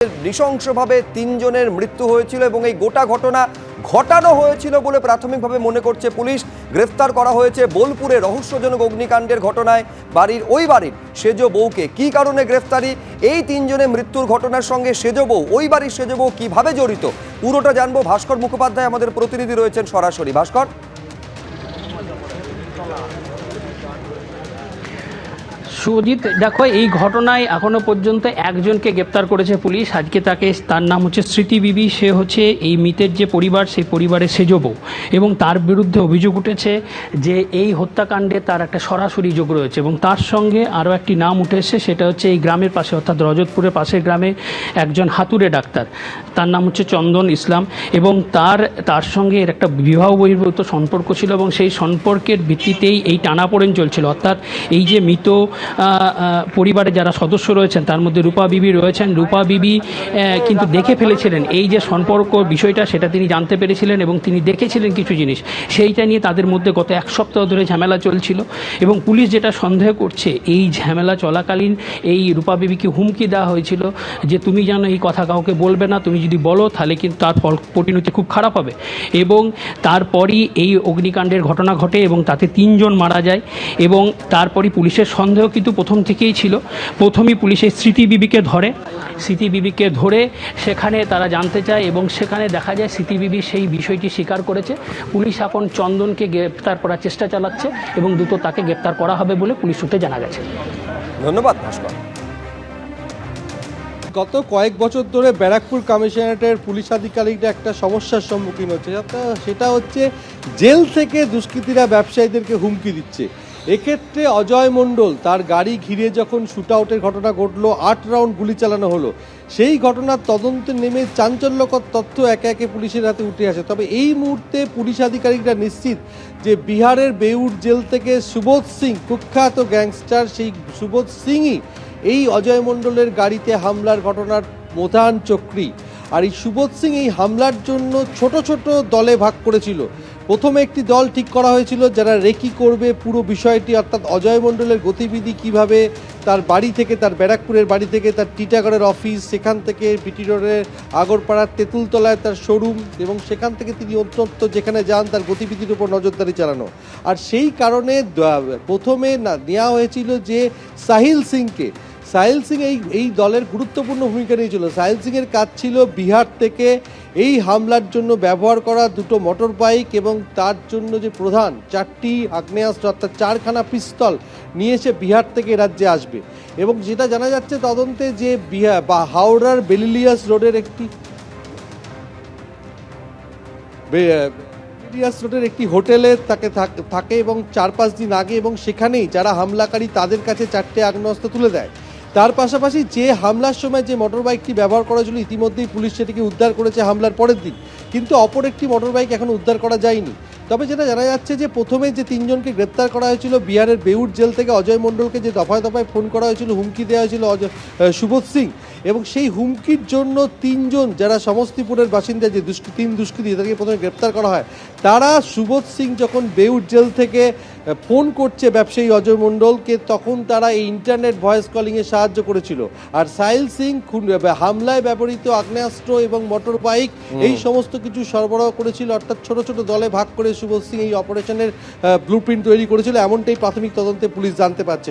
নৃশংসভাবে ৩ জনের মৃত্যু হয়েছিল এবং এই গোটা ঘটনা ঘটানো হয়েছিল বলে প্রাথমিকভাবে মনে করছে পুলিশ। গ্রেফতার করা হয়েছে বোলপুরে রহস্যজনক অগ্নিকাণ্ডের ঘটনায় ওই বাড়ির সেজ বউকে। কি কারণে গ্রেফতারি, এই ৩ জনের মৃত্যুর ঘটনার সঙ্গে সেজ বউ, ওই বাড়ির সেজ বউ কিভাবে জড়িত, পুরোটা জানবো। ভাস্কর মুখোপাধ্যায় আমাদের প্রতিনিধি রয়েছেন সরাসরি। ভাস্কর, সুজিত, দেখো, এই ঘটনায় এখনো পর্যন্ত একজনকে গ্রেপ্তার করেছে পুলিশ। আজকে তার নাম হচ্ছে স্মৃতি বিবি। সে হচ্ছে এই মৃতের যে পরিবার, সেই পরিবারের সেজ বউ, এবং তার বিরুদ্ধে অভিযোগ উঠেছে যে এই হত্যাকাণ্ডে তার একটা সরাসরি যোগ রয়েছে। এবং তার সঙ্গে আরও একটি নাম উঠে এসেছে, সেটা হচ্ছে এই গ্রামের পাশে অর্থাৎ রজতপুরের পাশের গ্রামে একজন হাতুড়ে ডাক্তার, তার নাম হচ্ছে চন্দন ইসলাম, এবং তার সঙ্গে এর একটা বিবাহ বহির্ভূত সম্পর্ক ছিল এবং সেই সম্পর্কের ভিত্তিতেই এই টানাপোড়েন চলছিল। অর্থাৎ এই যে মৃত পরিবারে যারা সদস্য রয়েছেন তার মধ্যে রূপা বিবি রয়েছেন। রূপা বিবি কিন্তু দেখে ফেলেছিলেন এই যে সম্পর্ক বিষয়টা, সেটা তিনি জানতে পেরেছিলেন এবং তিনি দেখেছিলেন কিছু জিনিস। সেইটা নিয়ে তাদের মধ্যে গত 1 সপ্তাহ ধরে ঝামেলা চলছিল এবং পুলিশ যেটা সন্দেহ করছে, এই ঝামেলা চলাকালীন এই রূপা বিবিকে হুমকি দেওয়া হয়েছিল যে তুমি যেন এই কথা কাউকে বলবে না, তুমি যদি বলো তাহলে কিন্তু তার পরিণতি খুব খারাপ হবে। এবং তারপরই এই অগ্নিকাণ্ডের ঘটনা ঘটে এবং তাতে 3 জন মারা যায়। এবং তারপরই পুলিশের সন্দেহ কিন্তু প্রথম থেকেই ছিল। প্রথমেই পুলিশ এই স্মৃতি বিবিকে ধরে সেখানে তারা জানতে চায় এবং সেখানে দেখা যায় স্মৃতি বিবি সেই বিষয়টি স্বীকার করেছে। পুলিশ এখন চন্দনকে গ্রেপ্তার করার চেষ্টা চালাচ্ছে এবং দ্রুত তাকে গ্রেপ্তার করা হবে বলে পুলিশ সূত্রে জানা গেছে। ধন্যবাদ ভাস্কর। গত কয়েক বছর ধরে ব্যারাকপুর কমিশনারেটের পুলিশ আধিকারিকরা একটা সমস্যার সম্মুখীন হচ্ছে, সেটা হচ্ছে জেল থেকে দুষ্কৃতীরা ব্যবসায়ীদেরকে হুমকি দিচ্ছে। এক্ষেত্রে অজয় মণ্ডল তার গাড়ি ঘিরে যখন শুট আউটের ঘটনা ঘটলো, 8 রাউন্ড গুলি চালানো হলো, সেই ঘটনার তদন্তে নেমে চাঞ্চল্যকর তথ্য একে একে পুলিশের হাতে উঠে আসে। তবে এই মুহূর্তে পুলিশ আধিকারিকরা নিশ্চিত যে বিহারের বেউর জেল থেকে সুবোধ সিং, কুখ্যাত গ্যাংস্টার, সেই সুবোধ সিংই এই অজয় মণ্ডলের গাড়িতে হামলার ঘটনার প্রধান চক্রী। আর এই সুবোধ সিং এই হামলার জন্য ছোট ছোট দলে ভাগ করেছিল। প্রথমে একটি দল ঠিক করা হয়েছিল যারা রেকি করবে পুরো বিষয়টি, অর্থাৎ অজয় মণ্ডলের গতিবিধি কিভাবে তার বাড়ি থেকে, তার ব্যারাকপুরের বাড়ি থেকে তার টিটাগড়ের অফিস, সেখান থেকে বিটি রোডের আগরপাড়ার তেঁতুলতলায় তার শোরুম, এবং সেখান থেকে তিনি অত্যন্ত যেখানে যান তার গতিবিধির উপর নজরদারি চালানো। আর সেই কারণে প্রথমে নেওয়া হয়েছিল যে সাহিল সিংকে। সাহিল সিং এই দলের গুরুত্বপূর্ণ ভূমিকা নিয়েছিল। সাহিল সিংয়ের কাজ ছিল বিহার থেকে এই হামলার জন্য ব্যবহার করা 2টো মোটর বাইক এবং তার জন্য যে প্রধান 4টি আগ্নেয়াস্ত্র অর্থাৎ 4খানা পিস্তল নিয়ে এসে বিহার থেকে রাজ্যে আসবে। এবং যেটা জানা যাচ্ছে তদন্তে যে হাওড়ার বেলিলিয়াস রোডের একটি হোটেলে তাকে থাকে এবং 4-5 দিন আগে, এবং সেখানেই যারা হামলাকারী তাদের কাছে 4টে আগ্নেয়াস্ত্র তুলে দেয়। তার পাশাপাশি যে হামলার সময় যে মোটর বাইকটি ব্যবহার করা ছিল, ইতিমধ্যেই পুলিশ সেটিকে উদ্ধার করেছে হামলার পরের দিন, কিন্তু অপর একটি মোটর বাইক এখনো উদ্ধার করা যায়নি। তবে যেটা জানা যাচ্ছে যে প্রথমে যে 3 জনকে গ্রেপ্তার করা হয়েছিল বিহারের বেউর জেল থেকে, অজয় মণ্ডলকে যে দফায় দফায় ফোন করা হয়েছিল, হুমকি দেওয়া হয়েছিল সুবোধ সিং, এবং সেই হুমকির জন্য 3 জন যারা সমস্তিপুরের বাসিন্দা, যে 3 দুষ্কৃতী তাদেরকে প্রথমে গ্রেপ্তার করা হয়। তারা সুবোধ সিং যখন বেউর জেল থেকে ফোন করছে ব্যবসায়ী অজয় মণ্ডলকে, তখন তারা এই ইন্টারনেট ভয়েস কলিংয়ে সাহায্য করেছিল। আর সাহিল সিং হামলায় ব্যবহৃত আগ্নেয়াস্ত্র এবং মোটর বাইক এই সমস্ত কিছু সরবরাহ করেছিল। অর্থাৎ ছোট ছোট দলে ভাগ করে সুবোধ সিং এই অপারেশনের ব্লুপ্রিন্ট তৈরি করেছিল, এমনটাই প্রাথমিক তদন্তে পুলিশ জানতে পারছে।